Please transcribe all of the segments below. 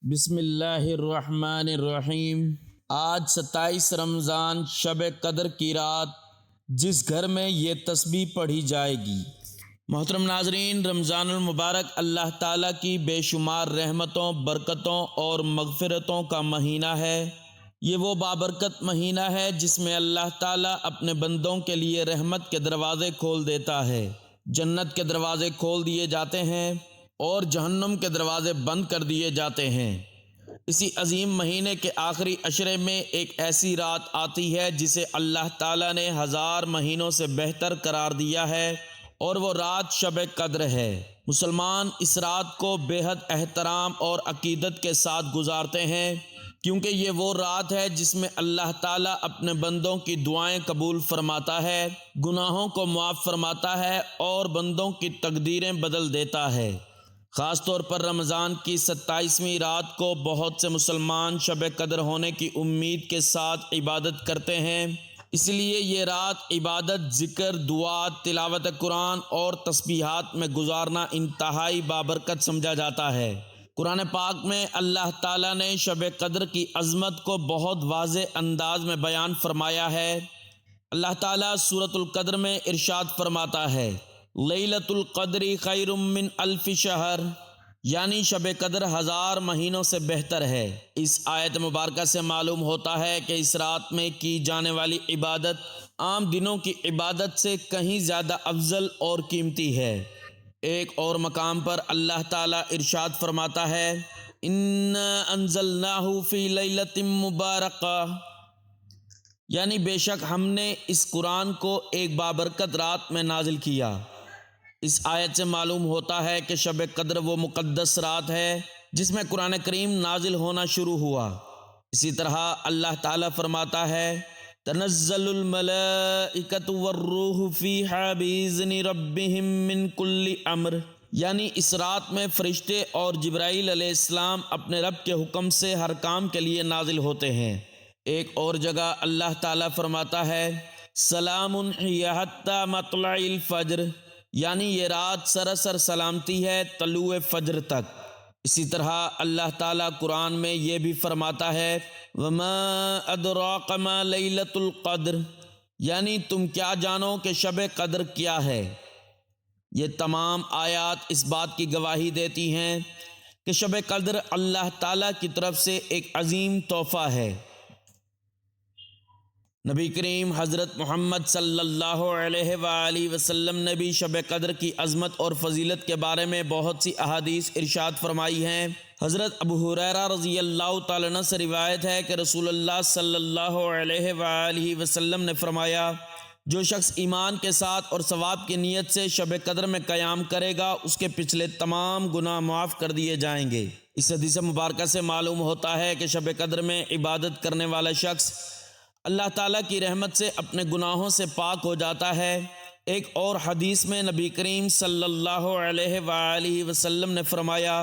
بسم اللہ الرحمن الرحیم۔ آج 27 رمضان شب قدر کی رات، جس گھر میں یہ تسبیح پڑھی جائے گی۔ محترم ناظرین، رمضان المبارک اللہ تعالیٰ کی بے شمار رحمتوں، برکتوں اور مغفرتوں کا مہینہ ہے۔ یہ وہ بابرکت مہینہ ہے جس میں اللہ تعالیٰ اپنے بندوں کے لیے رحمت کے دروازے کھول دیتا ہے، جنت کے دروازے کھول دیے جاتے ہیں اور جہنم کے دروازے بند کر دیے جاتے ہیں۔ اسی عظیم مہینے کے آخری عشرے میں ایک ایسی رات آتی ہے جسے اللہ تعالیٰ نے 1000 مہینوں سے بہتر قرار دیا ہے، اور وہ رات شب قدر ہے۔ مسلمان اس رات کو بے حد احترام اور عقیدت کے ساتھ گزارتے ہیں، کیونکہ یہ وہ رات ہے جس میں اللہ تعالیٰ اپنے بندوں کی دعائیں قبول فرماتا ہے، گناہوں کو معاف فرماتا ہے اور بندوں کی تقدیریں بدل دیتا ہے۔ خاص طور پر رمضان کی 27ویں رات کو بہت سے مسلمان شب قدر ہونے کی امید کے ساتھ عبادت کرتے ہیں، اس لیے یہ رات عبادت، ذکر، دعا، تلاوت قرآن اور تسبیحات میں گزارنا انتہائی بابرکت سمجھا جاتا ہے۔ قرآن پاک میں اللہ تعالیٰ نے شب قدر کی عظمت کو بہت واضح انداز میں بیان فرمایا ہے۔ اللہ تعالیٰ سورۃ القدر میں ارشاد فرماتا ہے، لیلۃ القدر خیر من الف شہر، یعنی شب قدر 1000 مہینوں سے بہتر ہے۔ اس آیت مبارکہ سے معلوم ہوتا ہے کہ اس رات میں کی جانے والی عبادت عام دنوں کی عبادت سے کہیں زیادہ افضل اور قیمتی ہے۔ ایک اور مقام پر اللہ تعالیٰ ارشاد فرماتا ہے، انا انزلناہ فی لیلۃ مبارکہ، یعنی بے شک ہم نے اس قرآن کو ایک بابرکت رات میں نازل کیا۔ اس آیت سے معلوم ہوتا ہے کہ شب قدر وہ مقدس رات ہے جس میں قرآن کریم نازل ہونا شروع ہوا۔ اسی طرح اللہ تعالیٰ فرماتا ہے، تنزل الملائکۃ والروح فیہا بإذن ربہم من کل امر، یعنی اس رات میں فرشتے اور جبرائیل علیہ السلام اپنے رب کے حکم سے ہر کام کے لیے نازل ہوتے ہیں۔ ایک اور جگہ اللہ تعالیٰ فرماتا ہے، سلام ہی حتی مطلع الفجر، یعنی یہ رات سراسر سلامتی ہے طلوع فجر تک۔ اسی طرح اللہ تعالیٰ قرآن میں یہ بھی فرماتا ہے، وما ادراک ما لیلۃ القدر، یعنی تم کیا جانو کہ شب قدر کیا ہے۔ یہ تمام آیات اس بات کی گواہی دیتی ہیں کہ شب قدر اللہ تعالیٰ کی طرف سے ایک عظیم تحفہ ہے۔ نبی کریم حضرت محمد صلی اللہ علیہ وآلہ وسلم نے بھی شب قدر کی عظمت اور فضیلت کے بارے میں بہت سی احادیث ارشاد فرمائی ہیں۔ حضرت ابو ہریرہ رضی اللہ تعالیٰ عنہ سے روایت ہے کہ رسول اللہ صلی اللہ علیہ وآلہ وسلم نے فرمایا، جو شخص ایمان کے ساتھ اور ثواب کی نیت سے شب قدر میں قیام کرے گا، اس کے پچھلے تمام گناہ معاف کر دیے جائیں گے۔ اس حدیث مبارکہ سے معلوم ہوتا ہے کہ شب قدر میں عبادت کرنے والا شخص اللہ تعالیٰ کی رحمت سے اپنے گناہوں سے پاک ہو جاتا ہے۔ ایک اور حدیث میں نبی کریم صلی اللہ علیہ وآلہ وسلم نے فرمایا،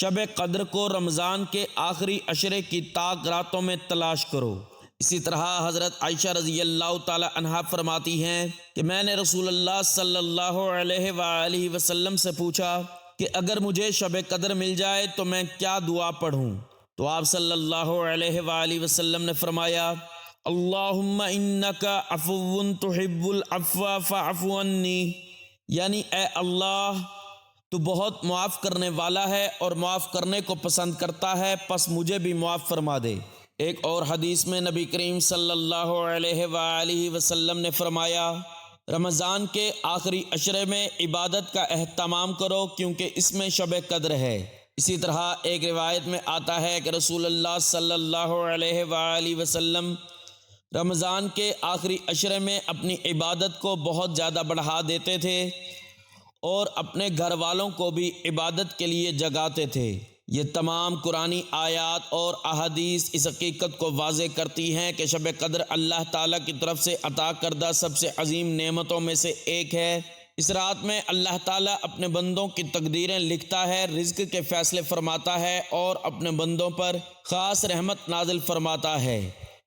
شب قدر کو رمضان کے آخری عشرے کی طاق راتوں میں تلاش کرو۔ اسی طرح حضرت عائشہ رضی اللہ تعالی عنہا فرماتی ہیں کہ میں نے رسول اللہ صلی اللہ علیہ وآلہ وسلم سے پوچھا کہ اگر مجھے شب قدر مل جائے تو میں کیا دعا پڑھوں؟ تو آپ صلی اللہ علیہ وآلہ وسلم نے فرمایا، اللہم انک عفو تحب العفو فاعف عنی، یعنی اے اللہ تو بہت معاف کرنے والا ہے اور معاف کرنے کو پسند کرتا ہے، پس مجھے بھی معاف فرما دے۔ ایک اور حدیث میں نبی کریم صلی اللہ علیہ وآلہ وسلم نے فرمایا، رمضان کے آخری عشرے میں عبادت کا اہتمام کرو کیونکہ اس میں شب قدر ہے۔ اسی طرح ایک روایت میں آتا ہے کہ رسول اللہ صلی اللہ علیہ وآلہ وسلم رمضان کے آخری عشرے میں اپنی عبادت کو بہت زیادہ بڑھا دیتے تھے اور اپنے گھر والوں کو بھی عبادت کے لیے جگاتے تھے۔ یہ تمام قرآنی آیات اور احادیث اس حقیقت کو واضح کرتی ہیں کہ شب قدر اللہ تعالیٰ کی طرف سے عطا کردہ سب سے عظیم نعمتوں میں سے ایک ہے۔ اس رات میں اللہ تعالیٰ اپنے بندوں کی تقدیریں لکھتا ہے، رزق کے فیصلے فرماتا ہے اور اپنے بندوں پر خاص رحمت نازل فرماتا ہے۔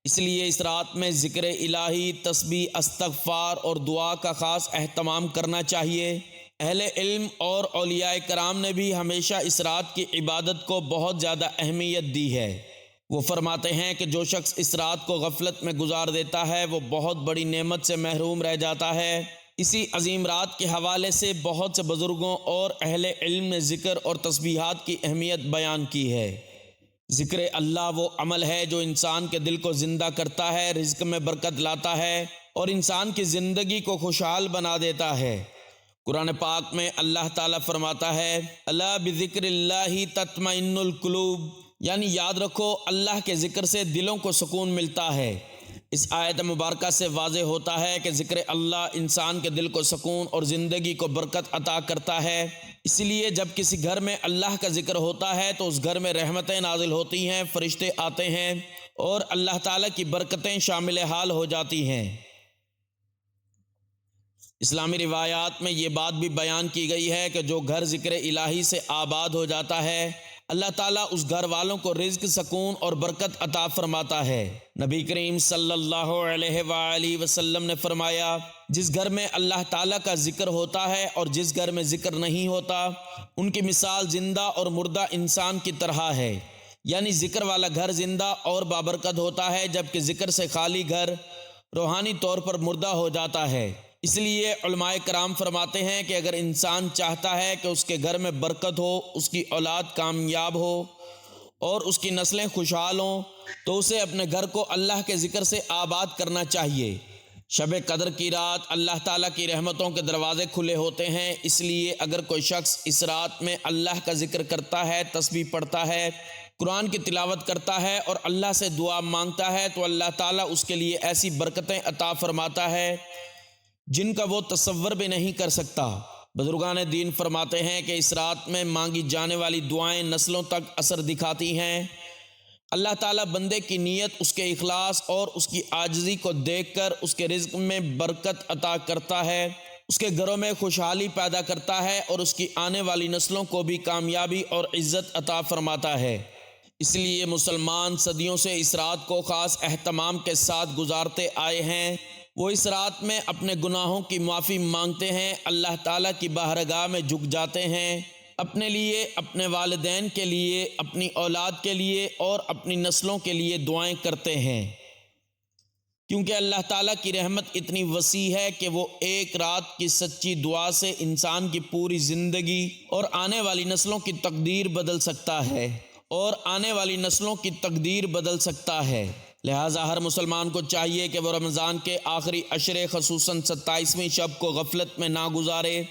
اس لیے اس رات میں ذکر الہی، تسبیح، استغفار اور دعا کا خاص اہتمام کرنا چاہیے۔ اہل علم اور اولیاء کرام نے بھی ہمیشہ اس رات کی عبادت کو بہت زیادہ اہمیت دی ہے۔ وہ فرماتے ہیں کہ جو شخص اس رات کو غفلت میں گزار دیتا ہے وہ بہت بڑی نعمت سے محروم رہ جاتا ہے۔ اسی عظیم رات کے حوالے سے بہت سے بزرگوں اور اہل علم نے ذکر اور تسبیحات کی اہمیت بیان کی ہے۔ ذکر اللہ وہ عمل ہے جو انسان کے دل کو زندہ کرتا ہے، رزق میں برکت لاتا ہے اور انسان کی زندگی کو خوشحال بنا دیتا ہے۔ قرآن پاک میں اللہ تعالیٰ فرماتا ہے الا بذکر اللہ تطمئن القلوب، یعنی یاد رکھو اللہ کے ذکر سے دلوں کو سکون ملتا ہے۔ اس آیت مبارکہ سے واضح ہوتا ہے کہ ذکر اللہ انسان کے دل کو سکون اور زندگی کو برکت عطا کرتا ہے۔ اس لیے جب کسی گھر میں اللہ کا ذکر ہوتا ہے تو اس گھر میں رحمتیں نازل ہوتی ہیں، فرشتے آتے ہیں اور اللہ تعالیٰ کی برکتیں شامل حال ہو جاتی ہیں۔ اسلامی روایات میں یہ بات بھی بیان کی گئی ہے کہ جو گھر ذکر الہی سے آباد ہو جاتا ہے اللہ تعالیٰ اس گھر والوں کو رزق، سکون اور برکت عطا فرماتا ہے۔ نبی کریم صلی اللہ علیہ وآلہ وسلم نے فرمایا جس گھر میں اللہ تعالیٰ کا ذکر ہوتا ہے اور جس گھر میں ذکر نہیں ہوتا ان کی مثال زندہ اور مردہ انسان کی طرح ہے، یعنی ذکر والا گھر زندہ اور بابرکت ہوتا ہے جبکہ ذکر سے خالی گھر روحانی طور پر مردہ ہو جاتا ہے۔ اس لیے علماء کرام فرماتے ہیں کہ اگر انسان چاہتا ہے کہ اس کے گھر میں برکت ہو، اس کی اولاد کامیاب ہو اور اس کی نسلیں خوشحال ہوں تو اسے اپنے گھر کو اللہ کے ذکر سے آباد کرنا چاہیے۔ شب قدر کی رات اللہ تعالیٰ کی رحمتوں کے دروازے کھلے ہوتے ہیں، اس لیے اگر کوئی شخص اس رات میں اللہ کا ذکر کرتا ہے، تسبیح پڑھتا ہے، قرآن کی تلاوت کرتا ہے اور اللہ سے دعا مانگتا ہے تو اللہ تعالیٰ اس کے لیے ایسی برکتیں عطا فرماتا ہے جن کا وہ تصور بھی نہیں کر سکتا۔ بزرگان دین فرماتے ہیں کہ اس رات میں مانگی جانے والی دعائیں نسلوں تک اثر دکھاتی ہیں۔ اللہ تعالیٰ بندے کی نیت، اس کے اخلاص اور اس کی عاجزی کو دیکھ کر اس کے رزق میں برکت عطا کرتا ہے، اس کے گھروں میں خوشحالی پیدا کرتا ہے اور اس کی آنے والی نسلوں کو بھی کامیابی اور عزت عطا فرماتا ہے۔ اس لیے مسلمان صدیوں سے اس رات کو خاص اہتمام کے ساتھ گزارتے آئے ہیں۔ وہ اس رات میں اپنے گناہوں کی معافی مانگتے ہیں، اللہ تعالیٰ کی بارگاہ میں جھک جاتے ہیں، اپنے لیے، اپنے والدین کے لیے، اپنی اولاد کے لیے اور اپنی نسلوں کے لیے دعائیں کرتے ہیں، کیونکہ اللہ تعالیٰ کی رحمت اتنی وسیع ہے کہ وہ ایک رات کی سچی دعا سے انسان کی پوری زندگی اور آنے والی نسلوں کی تقدیر بدل سکتا ہے لہٰذا ہر مسلمان کو چاہیے کہ وہ رمضان کے آخری عشرے خصوصاً 27ویں شب کو غفلت میں نہ گزارے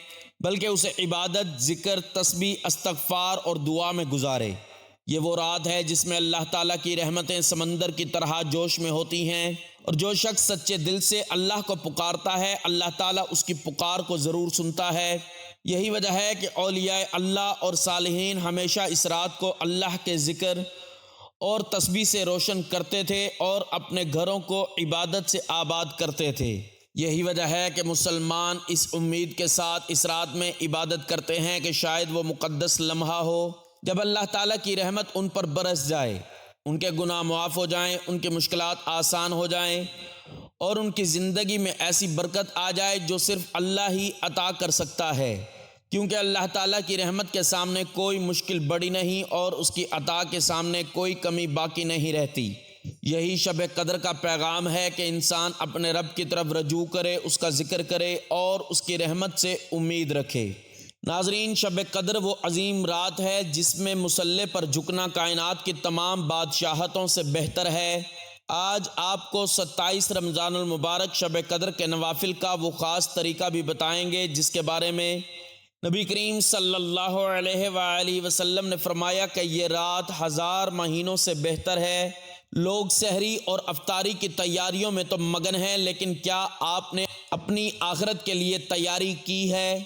بلکہ اسے عبادت، ذکر، تسبیح، استغفار اور دعا میں گزارے۔ یہ وہ رات ہے جس میں اللہ تعالیٰ کی رحمتیں سمندر کی طرح جوش میں ہوتی ہیں اور جو شخص سچے دل سے اللہ کو پکارتا ہے اللہ تعالیٰ اس کی پکار کو ضرور سنتا ہے۔ یہی وجہ ہے کہ اولیاء اللہ اور صالحین ہمیشہ اس رات کو اللہ کے ذکر اور تسبیح سے روشن کرتے تھے اور اپنے گھروں کو عبادت سے آباد کرتے تھے۔ یہی وجہ ہے کہ مسلمان اس امید کے ساتھ اس رات میں عبادت کرتے ہیں کہ شاید وہ مقدس لمحہ ہو جب اللہ تعالیٰ کی رحمت ان پر برس جائے، ان کے گناہ معاف ہو جائیں، ان کی مشکلات آسان ہو جائیں اور ان کی زندگی میں ایسی برکت آ جائے جو صرف اللہ ہی عطا کر سکتا ہے، کیونکہ اللہ تعالیٰ کی رحمت کے سامنے کوئی مشکل بڑی نہیں اور اس کی عطا کے سامنے کوئی کمی باقی نہیں رہتی۔ یہی شب قدر کا پیغام ہے کہ انسان اپنے رب کی طرف رجوع کرے، اس کا ذکر کرے اور اس کی رحمت سے امید رکھے۔ ناظرین، شب قدر وہ عظیم رات ہے جس میں مصلی پر جھکنا کائنات کی تمام بادشاہتوں سے بہتر ہے۔ آج آپ کو 27 رمضان المبارک شب قدر کے نوافل کا وہ خاص طریقہ بھی بتائیں گے جس کے بارے میں نبی کریم صلی اللہ علیہ وآلہ وسلم نے فرمایا کہ یہ رات 1000 مہینوں سے بہتر ہے۔ لوگ سحری اور افطاری کی تیاریوں میں تو مگن ہیں، لیکن کیا آپ نے اپنی آخرت کے لیے تیاری کی ہے؟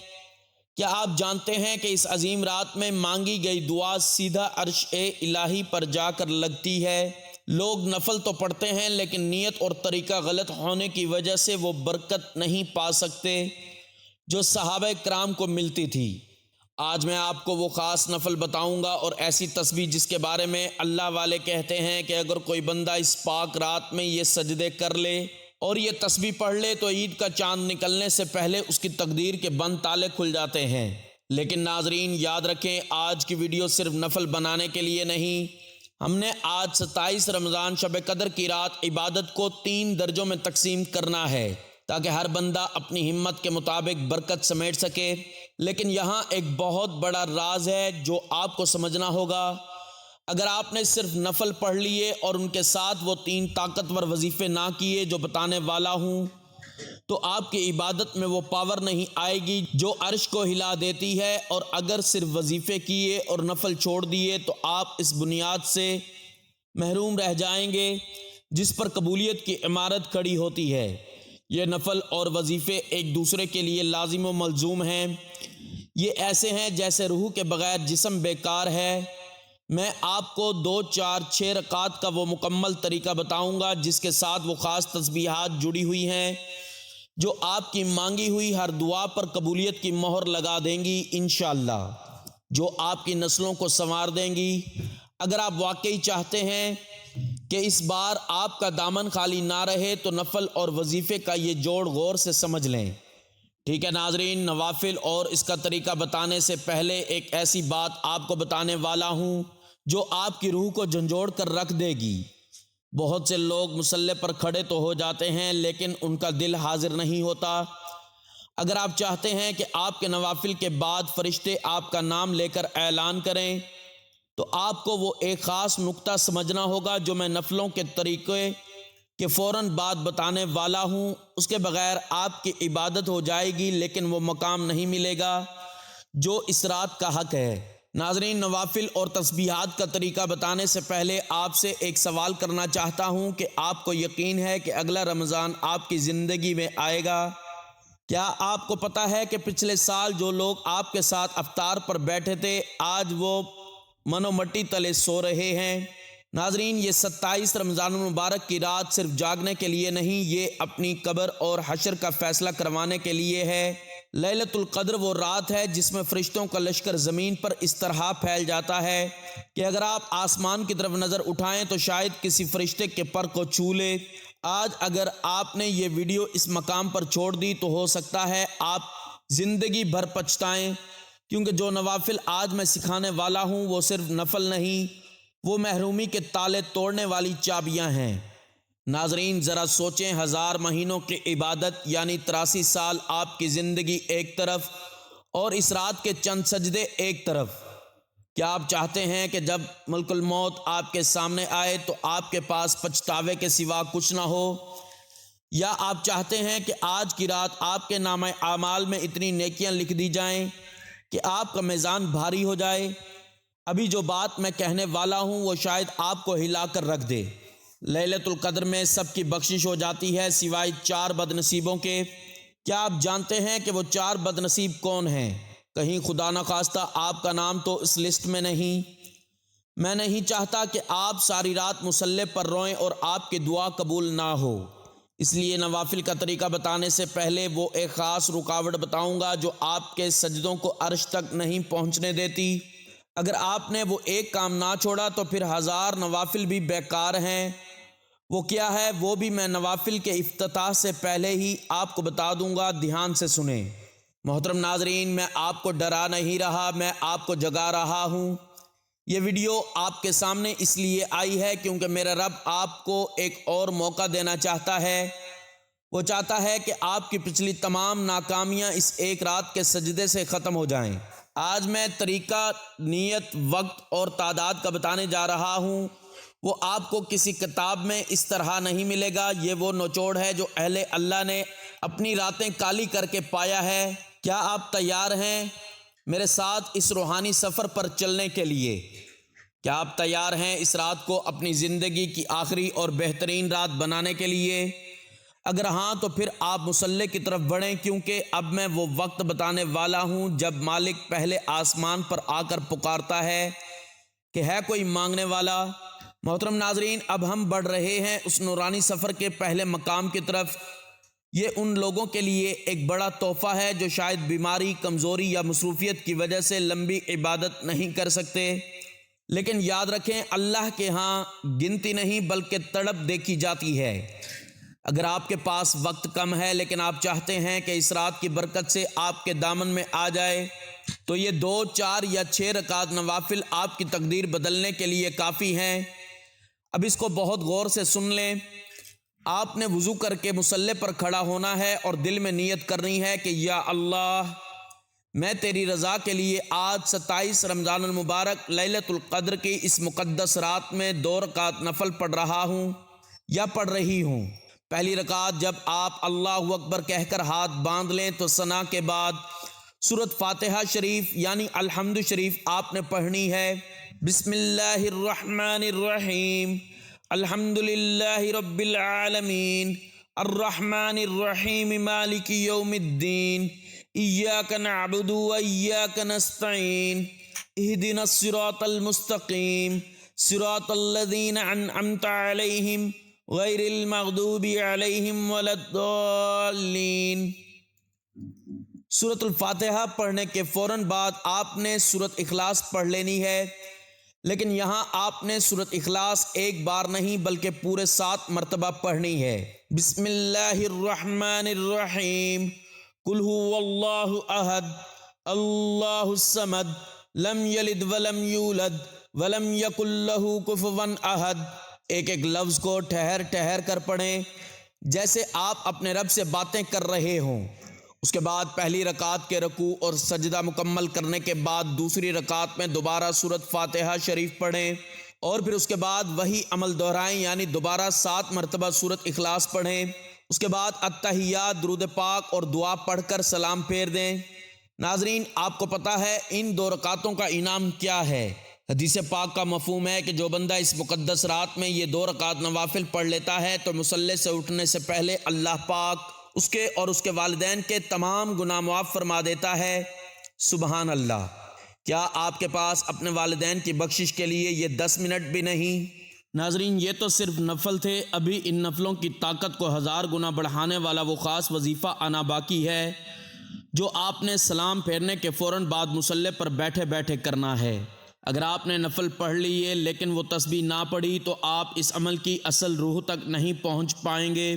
کیا آپ جانتے ہیں کہ اس عظیم رات میں مانگی گئی دعا سیدھا عرش الہی پر جا کر لگتی ہے؟ لوگ نفل تو پڑھتے ہیں لیکن نیت اور طریقہ غلط ہونے کی وجہ سے وہ برکت نہیں پا سکتے جو صحابہ کرام کو ملتی تھی۔ آج میں آپ کو وہ خاص نفل بتاؤں گا اور ایسی تسبیح جس کے بارے میں اللہ والے کہتے ہیں کہ اگر کوئی بندہ اس پاک رات میں یہ سجدے کر لے اور یہ تسبیح پڑھ لے تو عید کا چاند نکلنے سے پہلے اس کی تقدیر کے بند تالے کھل جاتے ہیں۔ لیکن ناظرین یاد رکھیں، آج کی ویڈیو صرف نفل بنانے کے لیے نہیں، ہم نے آج 27 رمضان شب قدر کی رات عبادت کو 3 درجوں میں تقسیم کرنا ہے تاکہ ہر بندہ اپنی ہمت کے مطابق برکت سمیٹ سکے۔ لیکن یہاں ایک بہت بڑا راز ہے جو آپ کو سمجھنا ہوگا۔ اگر آپ نے صرف نفل پڑھ لیے اور ان کے ساتھ وہ 3 طاقتور وظیفے نہ کیے جو بتانے والا ہوں، تو آپ کی عبادت میں وہ پاور نہیں آئے گی جو عرش کو ہلا دیتی ہے، اور اگر صرف وظیفے کیے اور نفل چھوڑ دیے تو آپ اس بنیاد سے محروم رہ جائیں گے جس پر قبولیت کی عمارت کھڑی ہوتی ہے۔ یہ نفل اور وظیفے ایک دوسرے کے لیے لازم و ملزوم ہیں۔ یہ ایسے ہیں جیسے روح کے بغیر جسم بیکار ہے۔ میں آپ کو 2 4 6 رکعات کا وہ مکمل طریقہ بتاؤں گا جس کے ساتھ وہ خاص تسبیحات جڑی ہوئی ہیں جو آپ کی مانگی ہوئی ہر دعا پر قبولیت کی مہر لگا دیں گی انشاءاللہ، جو آپ کی نسلوں کو سنوار دیں گی۔ اگر آپ واقعی چاہتے ہیں کہ اس بار آپ کا دامن خالی نہ رہے تو نفل اور وظیفے کا یہ جوڑ غور سے سمجھ لیں۔ ٹھیک ہے ناظرین، نوافل اور اس کا طریقہ بتانے سے پہلے ایک ایسی بات آپ کو بتانے والا ہوں جو آپ کی روح کو جھنجھوڑ کر رکھ دے گی۔ بہت سے لوگ مصلی پر کھڑے تو ہو جاتے ہیں لیکن ان کا دل حاضر نہیں ہوتا۔ اگر آپ چاہتے ہیں کہ آپ کے نوافل کے بعد فرشتے آپ کا نام لے کر اعلان کریں تو آپ کو وہ ایک خاص نقطہ سمجھنا ہوگا جو میں نفلوں کے طریقے کے فوراً بعد بتانے والا ہوں۔ اس کے بغیر آپ کی عبادت ہو جائے گی لیکن وہ مقام نہیں ملے گا جو اس رات کا حق ہے۔ ناظرین، نوافل اور تسبیحات کا طریقہ بتانے سے پہلے آپ سے ایک سوال کرنا چاہتا ہوں کہ آپ کو یقین ہے کہ اگلا رمضان آپ کی زندگی میں آئے گا؟ کیا آپ کو پتہ ہے کہ پچھلے سال جو لوگ آپ کے ساتھ افطار پر بیٹھے تھے آج وہ منو مٹی تلے سو رہے ہیں؟ ناظرین، یہ 27 رمضان المبارک کی رات صرف جاگنے کے لیے نہیں، یہ اپنی قبر اور حشر کا فیصلہ کروانے کے لیے ہے۔ لیلۃ القدر وہ رات ہے جس میں فرشتوں کا لشکر زمین پر اس طرح پھیل جاتا ہے کہ اگر آپ آسمان کی طرف نظر اٹھائیں تو شاید کسی فرشتے کے پر کو چھو لے۔ آج اگر آپ نے یہ ویڈیو اس مقام پر چھوڑ دی تو ہو سکتا ہے آپ زندگی بھر پچھتائیں، کیونکہ جو نوافل آج میں سکھانے والا ہوں وہ صرف نفل نہیں، وہ محرومی کے تالے توڑنے والی چابیاں ہیں۔ ناظرین ذرا سوچیں، 1000 مہینوں کی عبادت یعنی 83 سال آپ کی زندگی ایک طرف اور اس رات کے چند سجدے ایک طرف۔ کیا آپ چاہتے ہیں کہ جب ملک الموت آپ کے سامنے آئے تو آپ کے پاس پچھتاوے کے سوا کچھ نہ ہو؟ یا آپ چاہتے ہیں کہ آج کی رات آپ کے نامہ اعمال میں اتنی نیکیاں لکھ دی جائیں کہ آپ کا میزان بھاری ہو جائے؟ ابھی جو بات میں کہنے والا ہوں وہ شاید آپ کو ہلا کر رکھ دے۔ لیلۃ القدر میں سب کی بخشش ہو جاتی ہے سوائے 4 بد نصیبوں کے۔ کیا آپ جانتے ہیں کہ وہ 4 بد نصیب کون ہیں؟ کہیں خدا نخواستہ آپ کا نام تو اس لسٹ میں نہیں۔ میں نہیں چاہتا کہ آپ ساری رات مصلی پر روئیں اور آپ کی دعا قبول نہ ہو، اس لیے نوافل کا طریقہ بتانے سے پہلے وہ ایک خاص رکاوٹ بتاؤں گا جو آپ کے سجدوں کو عرش تک نہیں پہنچنے دیتی۔ اگر آپ نے وہ ایک کام نہ چھوڑا تو پھر 1000 نوافل بھی بیکار ہیں۔ وہ کیا ہے وہ بھی میں نوافل کے افتتاح سے پہلے ہی آپ کو بتا دوں گا، دھیان سے سنیں۔ محترم ناظرین، میں آپ کو ڈرا نہیں رہا، میں آپ کو جگا رہا ہوں۔ یہ ویڈیو آپ کے سامنے اس لیے آئی ہے کیونکہ میرا رب آپ کو ایک اور موقع دینا چاہتا ہے۔ وہ چاہتا ہے کہ آپ کی پچھلی تمام ناکامیاں اس ایک رات کے سجدے سے ختم ہو جائیں۔ آج میں طریقہ، نیت، وقت اور تعداد کا بتانے جا رہا ہوں، وہ آپ کو کسی کتاب میں اس طرح نہیں ملے گا۔ یہ وہ نچوڑ ہے جو اہل اللہ نے اپنی راتیں کالی کر کے پایا ہے۔ کیا آپ تیار ہیں میرے ساتھ اس روحانی سفر پر چلنے کے لیے؟ کیا آپ تیار ہیں اس رات کو اپنی زندگی کی آخری اور بہترین رات بنانے کے لیے؟ اگر ہاں تو پھر آپ مصلی کی طرف بڑھیں، کیونکہ اب میں وہ وقت بتانے والا ہوں جب مالک پہلے آسمان پر آ کر پکارتا ہے کہ ہے کوئی مانگنے والا۔ محترم ناظرین، اب ہم بڑھ رہے ہیں اس نورانی سفر کے پہلے مقام کی طرف۔ یہ ان لوگوں کے لیے ایک بڑا تحفہ ہے جو شاید بیماری، کمزوری یا مصروفیت کی وجہ سے لمبی عبادت نہیں کر سکتے، لیکن یاد رکھیں اللہ کے ہاں گنتی نہیں بلکہ تڑپ دیکھی جاتی ہے۔ اگر آپ کے پاس وقت کم ہے لیکن آپ چاہتے ہیں کہ اس رات کی برکت سے آپ کے دامن میں آ جائے تو یہ 2، 4 یا 6 رکعت نوافل آپ کی تقدیر بدلنے کے لیے کافی ہیں۔ اب اس کو بہت غور سے سن لیں۔ آپ نے وضو کر کے مصلی پر کھڑا ہونا ہے اور دل میں نیت کرنی ہے کہ یا اللہ، میں تیری رضا کے لیے آج 27 رمضان المبارک لیلۃ القدر کی اس مقدس رات میں 2 رکعت نفل پڑھ رہا ہوں یا پڑھ رہی ہوں۔ پہلی رکعت جب آپ اللہ اکبر کہہ کر ہاتھ باندھ لیں تو ثنا کے بعد سورۃ فاتحہ شریف یعنی الحمد شریف آپ نے پڑھنی ہے۔ بسم اللہ الرحمن الرحیم، الحمد للہ رب العالمین، الرحمن الرحیم، مالک یوم الدین، ایاک نعبد و ایاک نستعین، اہدنا الصراط المستقیم، صراط الذین انعمت علیہم غیر المغضوب علیہم ولا الضالین۔ سورۃ الفاتحہ پڑھنے کے فوراً بعد آپ نے سورۃ اخلاص پڑھ لینی ہے، لیکن یہاں آپ نے سورۃ اخلاص ایک بار نہیں بلکہ پورے 7 مرتبہ پڑھنی ہے۔ بسم اللہ الرحمن الرحیم، قل هو اللہ احد اللہ الصمد لم یلد ولم یولد ولم یکن لہ کفوا احد۔ ایک ایک لفظ کو ٹھہر ٹھہر کر پڑھیں جیسے آپ اپنے رب سے باتیں کر رہے ہوں۔ اس کے بعد پہلی رکعت کے رکوع اور سجدہ مکمل کرنے کے بعد دوسری رکعت میں دوبارہ سورۃ فاتحہ شریف پڑھیں اور پھر اس کے بعد وہی عمل دہرائیں، یعنی دوبارہ 7 مرتبہ سورۃ اخلاص پڑھیں۔ اس کے بعد التحیات، درود پاک اور دعا پڑھ کر سلام پھیر دیں۔ ناظرین، آپ کو پتہ ہے ان 2 رکعتوں کا انعام کیا ہے؟ حدیث پاک کا مفہوم ہے کہ جو بندہ اس مقدس رات میں یہ 2 رکعت نوافل پڑھ لیتا ہے تو مصلی سے اٹھنے سے پہلے اللہ پاک اس کے اور اس کے والدین کے تمام گناہ معاف فرما دیتا ہے۔ سبحان اللہ! کیا آپ کے پاس اپنے والدین کی بخشش کے لیے یہ 10 منٹ بھی نہیں؟ ناظرین، یہ تو صرف نفل تھے، ابھی ان نفلوں کی طاقت کو 1000 گنا بڑھانے والا وہ خاص وظیفہ آنا باقی ہے جو آپ نے سلام پھیرنے کے فوراً بعد مصلی پر بیٹھے بیٹھے کرنا ہے۔ اگر آپ نے نفل پڑھ لیے لیکن وہ تسبیح نہ پڑھی تو آپ اس عمل کی اصل روح تک نہیں پہنچ پائیں گے۔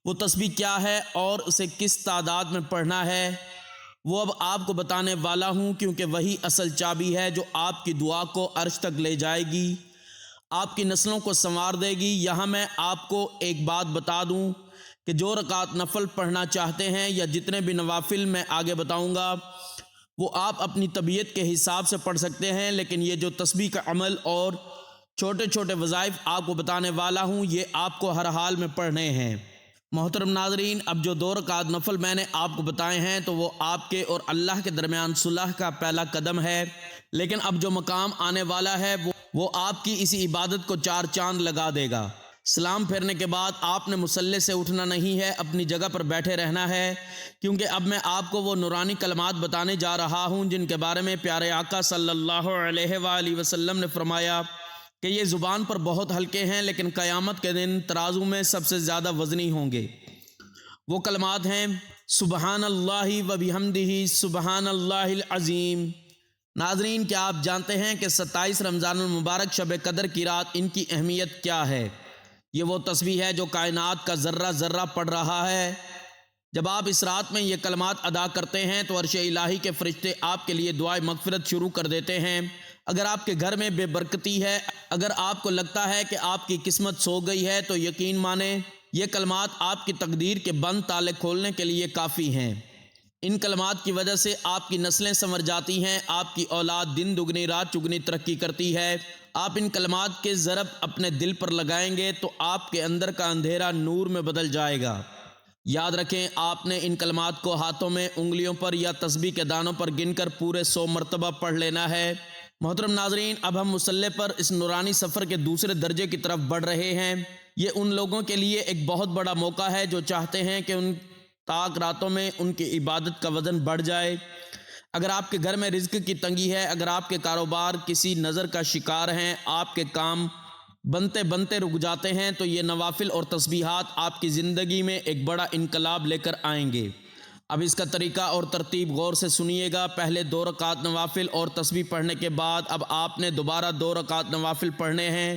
وہ تسبیح کیا ہے اور اسے کس تعداد میں پڑھنا ہے وہ اب آپ کو بتانے والا ہوں، کیونکہ وہی اصل چابی ہے جو آپ کی دعا کو عرش تک لے جائے گی، آپ کی نسلوں کو سنوار دے گی۔ یہاں میں آپ کو ایک بات بتا دوں کہ جو رکعت نفل پڑھنا چاہتے ہیں یا جتنے بھی نوافل میں آگے بتاؤں گا وہ آپ اپنی طبیعت کے حساب سے پڑھ سکتے ہیں، لیکن یہ جو تسبیح کا عمل اور چھوٹے چھوٹے وظائف آپ کو بتانے والا ہوں یہ آپ کو ہر حال میں پڑھنے ہیں۔ محترم ناظرین، اب جو 2 رکعت نفل میں نے آپ کو بتائے ہیں تو وہ آپ کے اور اللہ کے درمیان صلح کا پہلا قدم ہے، لیکن اب جو مقام آنے والا ہے وہ آپ کی اسی عبادت کو 4 چاند لگا دے گا۔ سلام پھیرنے کے بعد آپ نے مصلی سے اٹھنا نہیں ہے، اپنی جگہ پر بیٹھے رہنا ہے، کیونکہ اب میں آپ کو وہ نورانی کلمات بتانے جا رہا ہوں جن کے بارے میں پیارے آقا صلی اللہ علیہ وآلہ وسلم نے فرمایا کہ یہ زبان پر بہت ہلکے ہیں لیکن قیامت کے دن ترازو میں سب سے زیادہ وزنی ہوں گے۔ وہ کلمات ہیں سبحان اللہ و بحمدہ سبحان اللہ العظیم۔ ناظرین، کیا آپ جانتے ہیں کہ 27 رمضان المبارک شب قدر کی رات ان کی اہمیت کیا ہے؟ یہ وہ تسبیح ہے جو کائنات کا ذرہ ذرہ پڑھ رہا ہے۔ جب آپ اس رات میں یہ کلمات ادا کرتے ہیں تو عرش الہی کے فرشتے آپ کے لیے دعائے مغفرت شروع کر دیتے ہیں۔ اگر آپ کے گھر میں بے برکتی ہے، اگر آپ کو لگتا ہے کہ آپ کی قسمت سو گئی ہے تو یقین مانیں یہ کلمات آپ کی تقدیر کے بند تالے کھولنے کے لیے کافی ہیں۔ ان کلمات کی وجہ سے آپ کی نسلیں سنور جاتی ہیں، آپ کی اولاد دن دگنی رات چگنی ترقی کرتی ہے۔ آپ ان کلمات کے ضرب اپنے دل پر لگائیں گے تو آپ کے اندر کا اندھیرا نور میں بدل جائے گا۔ یاد رکھیں، آپ نے ان کلمات کو ہاتھوں میں، انگلیوں پر یا تسبیح کے دانوں پر گن کر پورے 100 مرتبہ پڑھ لینا ہے۔ محترم ناظرین، اب ہم مصلی پر اس نورانی سفر کے دوسرے درجے کی طرف بڑھ رہے ہیں۔ یہ ان لوگوں کے لیے ایک بہت بڑا موقع ہے جو چاہتے ہیں کہ ان تاک راتوں میں ان کی عبادت کا وزن بڑھ جائے۔ اگر آپ کے گھر میں رزق کی تنگی ہے، اگر آپ کے کاروبار کسی نظر کا شکار ہیں، آپ کے کام بنتے بنتے رک جاتے ہیں تو یہ نوافل اور تسبیحات آپ کی زندگی میں ایک بڑا انقلاب لے کر آئیں گے۔ اب اس کا طریقہ اور ترتیب غور سے سنیے گا۔ پہلے 2 رکعت نوافل اور تسبیح پڑھنے کے بعد اب آپ نے دوبارہ 2 رکعت نوافل پڑھنے ہیں۔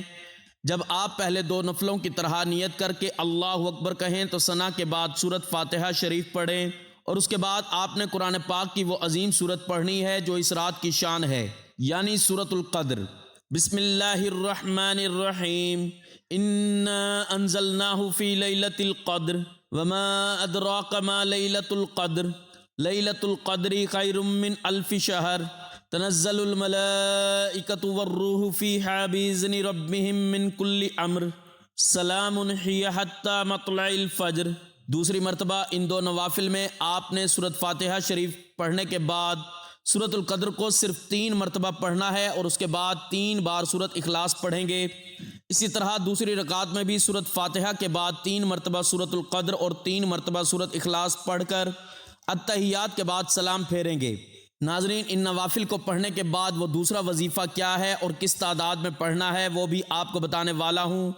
جب آپ پہلے 2 نفلوں کی طرح نیت کر کے اللہ اکبر کہیں تو ثنا کے بعد سورۃ فاتحہ شریف پڑھیں، اور اس کے بعد آپ نے قرآن پاک کی وہ عظیم سورت پڑھنی ہے جو اس رات کی شان ہے، یعنی سورۃ القدر۔ بسم اللہ الرحمن الرحیم، انا انزلناہ فی لیلۃ القدر وما ادراک ما لیلۃ القدر، لیلۃ القدر خیر من الف شہر، تنزل الملائکۃ والروح فیہا بإذن ربہم من کل امر، سلام ہی حتی مطلع الفجر۔ دوسری مرتبہ ان 2 نوافل میں آپ نے سورۃ فاتحہ شریف پڑھنے کے بعد سورۃ القدر کو صرف 3 مرتبہ پڑھنا ہے، اور اس کے بعد 3 بار سورۃ اخلاص پڑھیں گے۔ اسی طرح دوسری رکعت میں بھی سورۃ فاتحہ کے بعد 3 مرتبہ سورۃ القدر اور 3 مرتبہ سورۃ اخلاص پڑھ کر اتحیات کے بعد سلام پھیریں گے۔ ناظرین، ان نوافل کو پڑھنے کے بعد وہ دوسرا وظیفہ کیا ہے اور کس تعداد میں پڑھنا ہے وہ بھی آپ کو بتانے والا ہوں،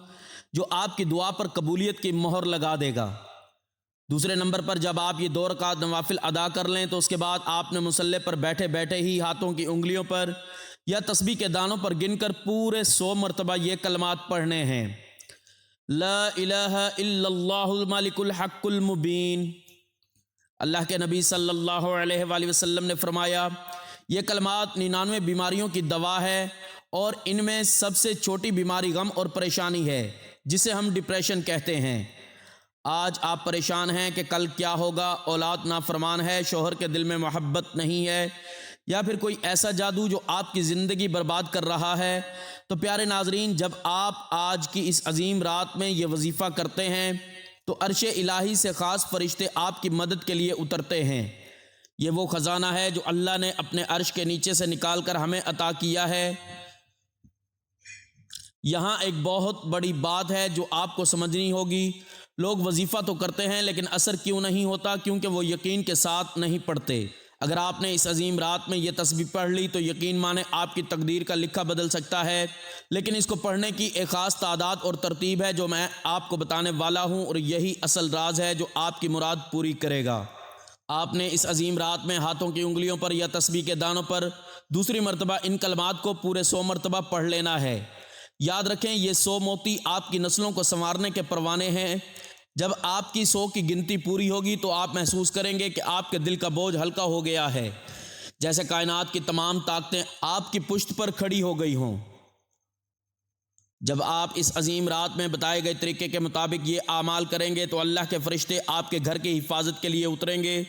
جو آپ کی دعا پر قبولیت کی مہر لگا دے گا۔ دوسرے نمبر پر جب آپ یہ 2 رکعت نوافل ادا کر لیں تو اس کے بعد آپ نے مصلی پر بیٹھے بیٹھے ہی ہاتھوں کی انگلیوں پر یا تسبیح کے دانوں پر گن کر پورے 100 مرتبہ یہ کلمات پڑھنے ہیں: لا الہ الا اللہ الملک الحق المبین۔ اللہ کے نبی صلی اللہ علیہ وآلہ وسلم نے فرمایا، یہ کلمات 99 بیماریوں کی دوا ہے، اور ان میں سب سے چھوٹی بیماری غم اور پریشانی ہے، جسے ہم ڈپریشن کہتے ہیں۔ آج آپ پریشان ہیں کہ کل کیا ہوگا، اولاد نافرمان ہے، شوہر کے دل میں محبت نہیں ہے، یا پھر کوئی ایسا جادو جو آپ کی زندگی برباد کر رہا ہے، تو پیارے ناظرین، جب آپ آج کی اس عظیم رات میں یہ وظیفہ کرتے ہیں تو عرش الہی سے خاص فرشتے آپ کی مدد کے لیے اترتے ہیں۔ یہ وہ خزانہ ہے جو اللہ نے اپنے عرش کے نیچے سے نکال کر ہمیں عطا کیا ہے۔ یہاں ایک بہت بڑی بات ہے جو آپ کو سمجھنی ہوگی۔ لوگ وظیفہ تو کرتے ہیں لیکن اثر کیوں نہیں ہوتا؟ کیونکہ وہ یقین کے ساتھ نہیں پڑھتے۔ اگر آپ نے اس عظیم رات میں یہ تسبیح پڑھ لی تو یقین مانے آپ کی تقدیر کا لکھا بدل سکتا ہے، لیکن اس کو پڑھنے کی ایک خاص تعداد اور ترتیب ہے جو میں آپ کو بتانے والا ہوں، اور یہی اصل راز ہے جو آپ کی مراد پوری کرے گا۔ آپ نے اس عظیم رات میں ہاتھوں کی انگلیوں پر یا تسبیح کے دانوں پر دوسری مرتبہ ان کلمات کو پورے 100 مرتبہ پڑھ لینا ہے۔ یاد رکھیں، یہ 100 موتی آپ کی نسلوں کو سنوارنے کے پروانے ہیں۔ جب آپ کی 100 کی گنتی پوری ہوگی تو آپ محسوس کریں گے کہ آپ کے دل کا بوجھ ہلکا ہو گیا ہے، جیسے کائنات کی تمام طاقتیں آپ کی پشت پر کھڑی ہو گئی ہوں۔ جب آپ اس عظیم رات میں بتائے گئے طریقے کے مطابق یہ اعمال کریں گے تو اللہ کے فرشتے آپ کے گھر کی حفاظت کے لیے اتریں گے،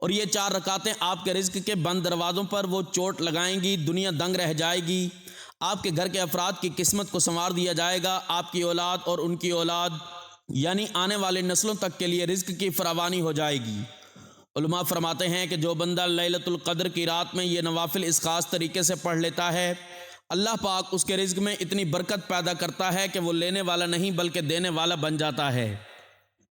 اور یہ 4 رکعتیں آپ کے رزق کے بند دروازوں پر وہ چوٹ لگائیں گی، دنیا دنگ رہ جائے گی۔ آپ کے گھر کے افراد کی قسمت کو سنوار دیا جائے گا، آپ کی اولاد اور ان کی اولاد یعنی آنے والے نسلوں تک کے لیے رزق کی فراوانی ہو جائے گی۔ علماء فرماتے ہیں کہ جو بندہ لیلۃ القدر کی رات میں یہ نوافل اس خاص طریقے سے پڑھ لیتا ہے، اللہ پاک اس کے رزق میں اتنی برکت پیدا کرتا ہے کہ وہ لینے والا نہیں بلکہ دینے والا بن جاتا ہے۔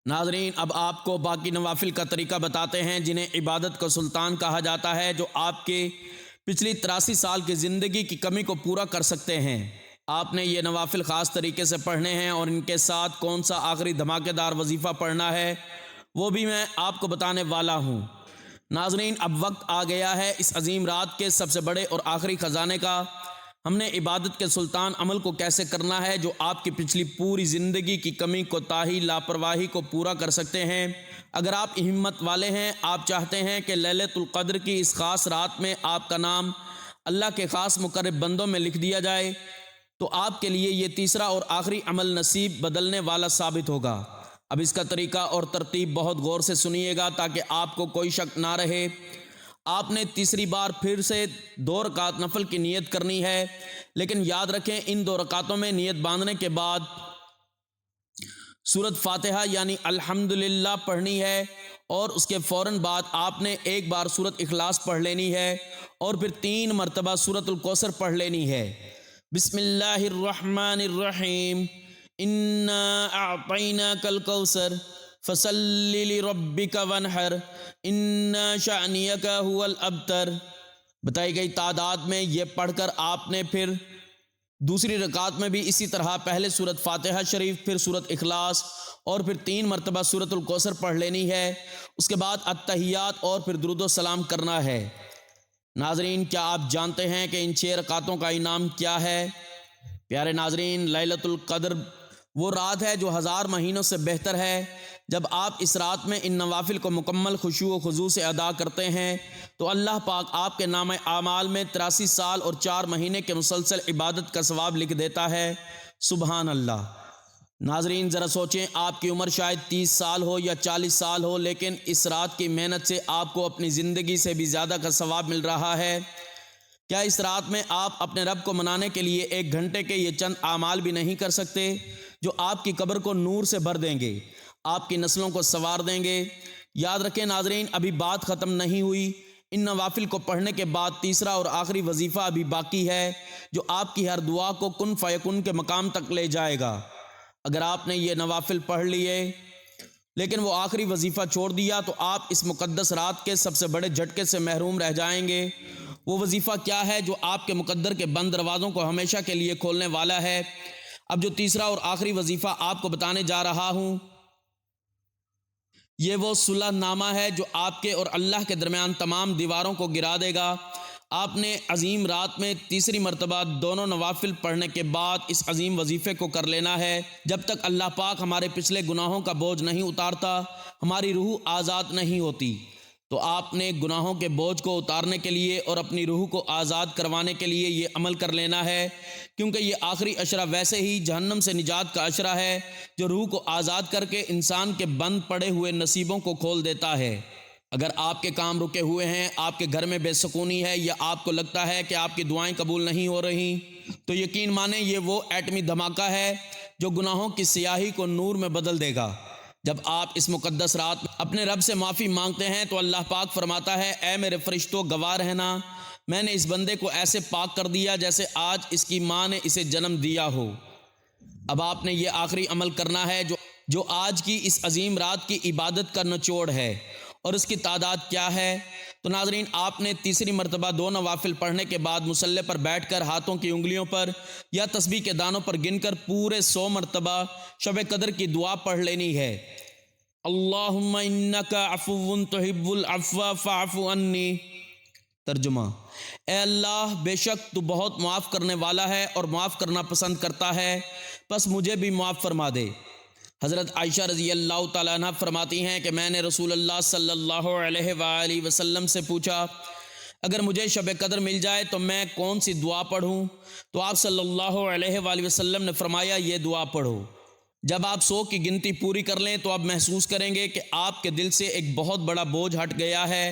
ناظرین، اب آپ کو باقی نوافل کا طریقہ بتاتے ہیں جنہیں عبادت کا سلطان کہا جاتا ہے، جو آپ کے پچھلی 83 سال کی زندگی کی کمی کو پورا کر سکتے ہیں۔ آپ نے یہ نوافل خاص طریقے سے پڑھنے ہیں، اور ان کے ساتھ کون سا آخری دھماکے دار وظیفہ پڑھنا ہے وہ بھی میں آپ کو بتانے والا ہوں۔ ناظرین، اب وقت آ گیا ہے اس عظیم رات کے سب سے بڑے اور آخری خزانے کا۔ ہم نے عبادت کے سلطان عمل کو کیسے کرنا ہے جو آپ کی پچھلی پوری زندگی کی کمی، کوتاہی، لاپرواہی کو پورا کر سکتے ہیں۔ اگر آپ ہمت والے ہیں، آپ چاہتے ہیں کہ لیلۃ القدر کی اس خاص رات میں آپ کا نام اللہ کے خاص مقرب بندوں میں لکھ دیا جائے، تو آپ کے لیے یہ تیسرا اور آخری عمل نصیب بدلنے والا ثابت ہوگا۔ اب اس کا طریقہ اور ترتیب بہت غور سے سنیے گا تاکہ آپ کو کوئی شک نہ رہے۔ آپ نے تیسری بار پھر سے 2 رکعت نفل کی نیت کرنی ہے، لیکن یاد رکھیں ان 2 رکعتوں میں نیت باندھنے کے بعد سورۃ فاتحہ یعنی الحمدللہ پڑھنی ہے، اور اس کے فوراً بعد آپ نے ایک بار سورۃ اخلاص پڑھ لینی ہے، اور پھر 3 مرتبہ سورۃ الکوثر پڑھ لینی ہے۔ بسم اللہ الرحمن الرحیم، انا اعطیناک الکوثر فصل لربک وانحر ان شانئک ھو الابتر۔ بتائی گئی تعداد میں یہ پڑھ کر آپ نے پھر دوسری رکعت میں بھی اسی طرح پہلے سورۃ فاتحہ شریف، پھر سورۃ اخلاص، اور پھر 3 مرتبہ سورۃ الکوثر پڑھ لینی ہے۔ اس کے بعد اتحیات اور پھر درود و سلام کرنا ہے۔ ناظرین، کیا آپ جانتے ہیں کہ ان 6 رکعتوں کا انعام کیا ہے؟ پیارے ناظرین، لیلۃ القدر وہ رات ہے جو 1000 مہینوں سے بہتر ہے۔ جب آپ اس رات میں ان نوافل کو مکمل خشوع و خضوع سے ادا کرتے ہیں تو اللہ پاک آپ کے نامہ اعمال میں 83 سال اور 4 مہینے کے مسلسل عبادت کا ثواب لکھ دیتا ہے۔ سبحان اللہ۔ ناظرین ذرا سوچیں، آپ کی عمر شاید 30 سال ہو یا 40 سال ہو، لیکن اس رات کی محنت سے آپ کو اپنی زندگی سے بھی زیادہ کا ثواب مل رہا ہے۔ کیا اس رات میں آپ اپنے رب کو منانے کے لیے 1 گھنٹے کے یہ چند اعمال بھی نہیں کر سکتے جو آپ کی قبر کو نور سے بھر دیں گے، آپ کی نسلوں کو سنوار دیں گے؟ یاد رکھیں ناظرین، ابھی بات ختم نہیں ہوئی۔ ان نوافل کو پڑھنے کے بعد تیسرا اور آخری وظیفہ ابھی باقی ہے جو آپ کی ہر دعا کو کن فیکن کے مقام تک لے جائے گا۔ اگر آپ نے یہ نوافل پڑھ لیے لیکن وہ آخری وظیفہ چھوڑ دیا تو آپ اس مقدس رات کے سب سے بڑے جھٹکے سے محروم رہ جائیں گے۔ وہ وظیفہ کیا ہے جو آپ کے مقدر کے بند دروازوں کو ہمیشہ کے لیے کھولنے والا ہے؟ اب جو تیسرا اور آخری وظیفہ آپ کو بتانے جا رہا ہوں، یہ وہ صلح نامہ ہے جو آپ کے اور اللہ کے درمیان تمام دیواروں کو گرا دے گا۔ آپ نے عظیم رات میں تیسری مرتبہ دونوں نوافل پڑھنے کے بعد اس عظیم وظیفے کو کر لینا ہے۔ جب تک اللہ پاک ہمارے پچھلے گناہوں کا بوجھ نہیں اتارتا، ہماری روح آزاد نہیں ہوتی۔ تو آپ نے گناہوں کے بوجھ کو اتارنے کے لیے اور اپنی روح کو آزاد کروانے کے لیے یہ عمل کر لینا ہے، کیونکہ یہ آخری عشرہ ویسے ہی جہنم سے نجات کا عشرہ ہے جو روح کو آزاد کر کے انسان کے بند پڑے ہوئے نصیبوں کو کھول دیتا ہے۔ اگر آپ کے کام رکے ہوئے ہیں، آپ کے گھر میں بے سکونی ہے، یا آپ کو لگتا ہے کہ آپ کی دعائیں قبول نہیں ہو رہی، تو یقین مانیں یہ وہ ایٹمی دھماکہ ہے جو گناہوں کی سیاہی کو نور میں بدل دے گا۔ جب آپ اس مقدس رات میں اپنے رب سے معافی مانگتے ہیں تو اللہ پاک فرماتا ہے، اے میرے فرشتوں گواہ رہنا، میں نے اس بندے کو ایسے پاک کر دیا جیسے آج اس کی ماں نے اسے جنم دیا ہو۔ اب آپ نے یہ آخری عمل کرنا ہے جو آج کی اس عظیم رات کی عبادت کا نچوڑ ہے، اور اس کی تعداد کیا ہے؟ تو ناظرین، آپ نے تیسری مرتبہ 2 نوافل پڑھنے کے بعد مصلی پر بیٹھ کر ہاتھوں کی انگلیوں پر یا تسبیح کے دانوں پر گن کر پورے 100 مرتبہ شب قدر کی دعا پڑھ لینی ہے۔ اللہم انک عفو تحب العفو فاعف عنی۔ ترجمہ: اے اللہ، بے شک تو بہت معاف کرنے والا ہے اور معاف کرنا پسند کرتا ہے، پس مجھے بھی معاف فرما دے۔ حضرت عائشہ رضی اللہ تعالیٰ عنہ فرماتی ہیں کہ میں نے رسول اللہ صلی اللہ علیہ وآلہ وسلم سے پوچھا، اگر مجھے شب قدر مل جائے تو میں کون سی دعا پڑھوں؟ تو آپ صلی اللہ علیہ وآلہ وسلم نے فرمایا، یہ دعا پڑھو۔ جب آپ 100 کی گنتی پوری کر لیں تو آپ محسوس کریں گے کہ آپ کے دل سے ایک بہت بڑا بوجھ ہٹ گیا ہے،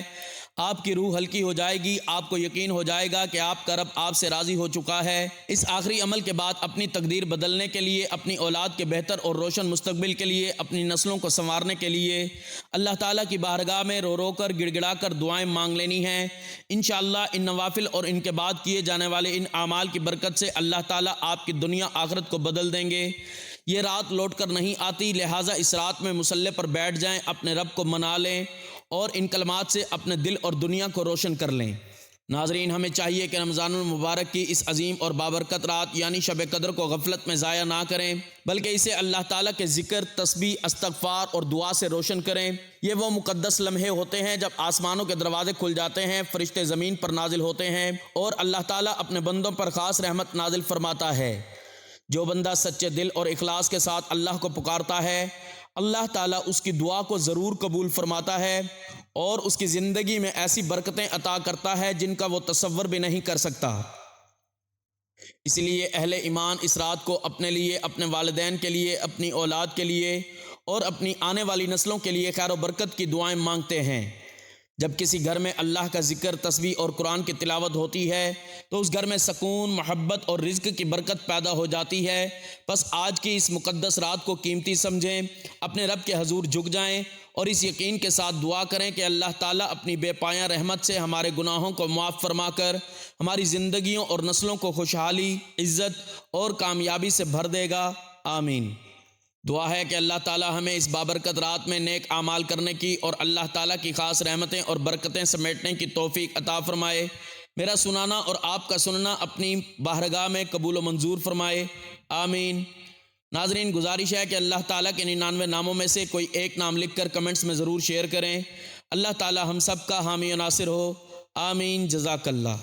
آپ کی روح ہلکی ہو جائے گی، آپ کو یقین ہو جائے گا کہ آپ کا رب آپ سے راضی ہو چکا ہے۔ اس آخری عمل کے بعد اپنی تقدیر بدلنے کے لیے، اپنی اولاد کے بہتر اور روشن مستقبل کے لیے، اپنی نسلوں کو سنوارنے کے لیے اللہ تعالیٰ کی بارگاہ میں رو رو کر گڑ گڑا کر دعائیں مانگ لینی ہیں۔ انشاءاللہ ان نوافل اور ان کے بعد کیے جانے والے ان اعمال کی برکت سے اللہ تعالیٰ آپ کی دنیا آخرت کو بدل دیں گے۔ یہ رات لوٹ کر نہیں آتی، لہٰذا اس رات میں مصلی پر بیٹھ جائیں، اپنے رب کو منا لیں اور ان کلمات سے اپنے دل اور دنیا کو روشن کر لیں۔ ناظرین، ہمیں چاہیے کہ رمضان المبارک کی اس عظیم اور بابرکت رات یعنی شب قدر کو غفلت میں ضائع نہ کریں، بلکہ اسے اللہ تعالیٰ کے ذکر، تسبیح، استغفار اور دعا سے روشن کریں۔ یہ وہ مقدس لمحے ہوتے ہیں جب آسمانوں کے دروازے کھل جاتے ہیں، فرشتے زمین پر نازل ہوتے ہیں اور اللہ تعالیٰ اپنے بندوں پر خاص رحمت نازل فرماتا ہے۔ جو بندہ سچے دل اور اخلاص کے ساتھ اللہ کو پکارتا ہے، اللہ تعالیٰ اس کی دعا کو ضرور قبول فرماتا ہے اور اس کی زندگی میں ایسی برکتیں عطا کرتا ہے جن کا وہ تصور بھی نہیں کر سکتا۔ اس لیے اہل ایمان اس رات کو اپنے لیے، اپنے والدین کے لیے، اپنی اولاد کے لیے اور اپنی آنے والی نسلوں کے لیے خیر و برکت کی دعائیں مانگتے ہیں۔ جب کسی گھر میں اللہ کا ذکر، تسبیح اور قرآن کی تلاوت ہوتی ہے تو اس گھر میں سکون، محبت اور رزق کی برکت پیدا ہو جاتی ہے۔ بس آج کی اس مقدس رات کو قیمتی سمجھیں، اپنے رب کے حضور جھک جائیں اور اس یقین کے ساتھ دعا کریں کہ اللہ تعالیٰ اپنی بے پایاں رحمت سے ہمارے گناہوں کو معاف فرما کر ہماری زندگیوں اور نسلوں کو خوشحالی، عزت اور کامیابی سے بھر دے گا۔ آمین۔ دعا ہے کہ اللہ تعالیٰ ہمیں اس بابرکت رات میں نیک اعمال کرنے کی اور اللہ تعالیٰ کی خاص رحمتیں اور برکتیں سمیٹنے کی توفیق عطا فرمائے۔ میرا سنانا اور آپ کا سننا اپنی بارگاہ میں قبول و منظور فرمائے۔ آمین۔ ناظرین، گزارش ہے کہ اللہ تعالیٰ کے 99 ناموں میں سے کوئی ایک نام لکھ کر کمنٹس میں ضرور شیئر کریں۔ اللہ تعالیٰ ہم سب کا حامی و ناصر ہو۔ آمین۔ جزاک اللہ۔